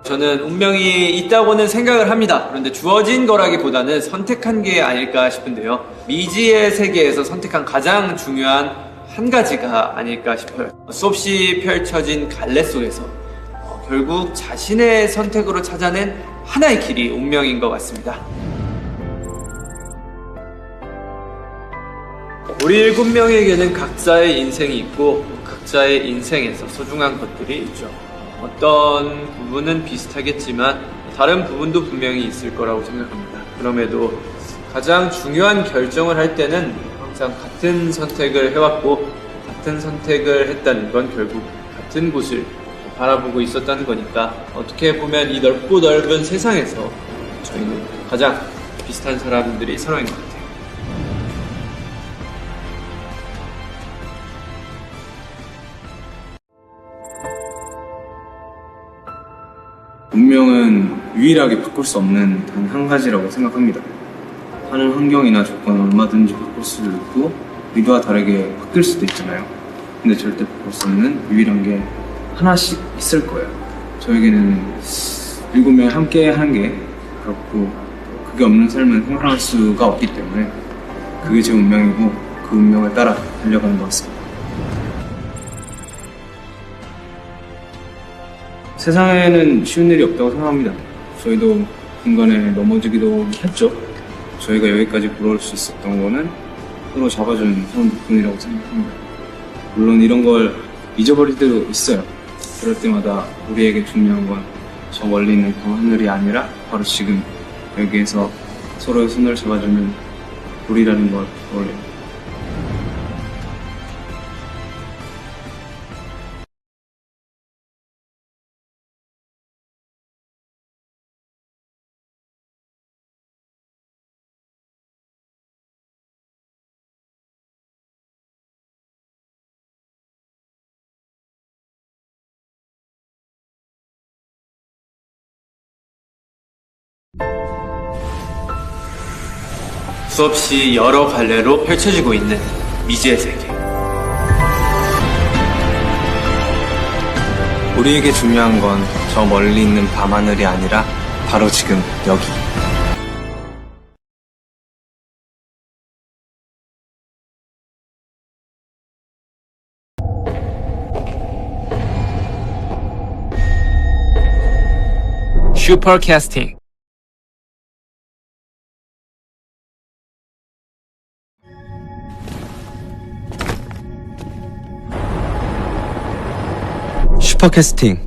저는 운명이 있다고는 생각을 합니다. 그런데 주어진 거라기보다는 선택한 게 아닐까 싶은데요. 미지의 세계에서 선택한 가장 중요한 한 가지가 아닐까 싶어요. 수없이 펼쳐진 갈래 속에서 결국 자신의 선택으로 찾아낸 하나의 길이 운명인 것 같습니다. 우리 7명에게는 각자의 인생이 있고 각자의 인생에서 소중한 것들이 있죠. 어떤 부분은 비슷하겠지만 다른 부분도 분명히 있을 거라고 생각합니다. 그럼에도 가장 중요한 결정을 할 때는 항상 같은 선택을 해왔고 같은 선택을 했다는 건 결국 같은 곳을 바라보고 있었다는 거니까 어떻게 보면 이 넓고 넓은 세상에서 저희는 가장 비슷한 사람들이 서로인 것 같아요. 운명은 유일하게 바꿀 수 없는 단 한 가지라고 생각합니다. 하는 환경이나 조건은 얼마든지 바꿀 수도 있고 의도와 다르게 바뀔 수도 있잖아요. 근데 절대 바꿀 수 없는 유일한 게 하나씩 있을 거예요. 저에게는 7명이 함께 하는 게 그렇고 그게 없는 삶은 생각할 수가 없기 때문에 그게 제 운명이고 그 운명을 따라 달려가는 것 같습니다. 세상에는 쉬운 일이 없다고 생각합니다. 저희도 중간에 넘어지기도 했죠. 저희가 여기까지 걸어올 수 있었던 거는 서로 잡아준 사람 덕분이라고 생각합니다. 물론 이런 걸 잊어버릴 때도 있어요. 그럴 때마다 우리에게 중요한 건 저 멀리 있는 그 하늘이 아니라 바로 지금 여기에서 서로의 손을 잡아주는 우리라는 걸 떠올려요. 수없이 여러 갈래로 펼쳐지고 있는 미지의 세계. 우리에게 중요한 건 저 멀리 있는 밤하늘이 아니라 바로 지금 여기. 슈퍼캐스팅. 슈퍼캐스팅.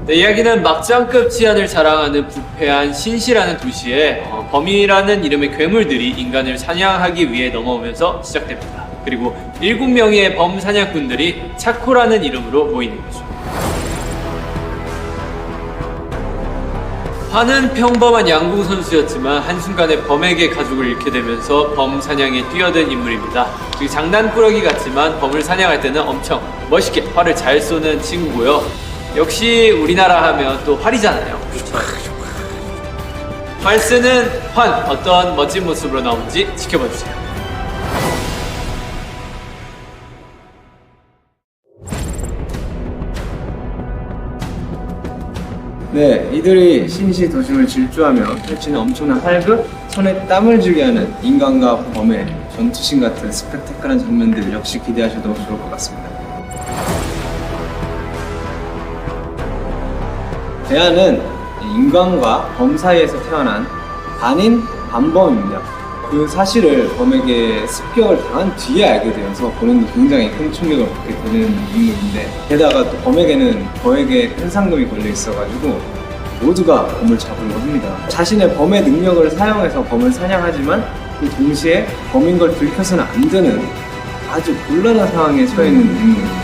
네, 이야기는 막장급 치안을 자랑하는 부패한 신시라는 도시에 범이라는 이름의 괴물들이 인간을 사냥하기 위해 넘어오면서 시작됩니다. 그리고 7명의 범 사냥꾼들이 차코라는 이름으로 모이는 거죠. 환은 평범한 양궁 선수였지만 한순간에 범에게 가족을 잃게 되면서 범 사냥에 뛰어든 인물입니다. 그리고 장난꾸러기 같지만 범을 사냥할 때는 엄청 멋있게 활을 잘 쏘는 친구고요. 역시 우리나라 하면 또 활이잖아요. 그렇죠? 활 쓰는 환, 어떤 멋진 모습으로 나오는지 지켜봐주세요. 네, 이들이 신시 도심을 질주하며 펼치는 엄청난 활극, 손에 땀을 쥐게 하는 인간과 범의 전투신 같은 스펙타클한 장면들 역시 기대하셔도 좋을 것 같습니다. 대안은 인간과 범 사이에서 태어난 반인 반범입니다. 그 사실을 범에게 습격을 당한 뒤에 알게 되어서 본인도 굉장히 큰 충격을 받게 되는 인물인데, 게다가 또 범에게는 거액의 큰 상금이 걸려 있어가지고 모두가 범을 잡으려고 합니다. 자신의 범의 능력을 사용해서 범을 사냥하지만 그 동시에 범인 걸 들켜서는 안 되는 아주 곤란한 상황에 처해 있는 인물입니다.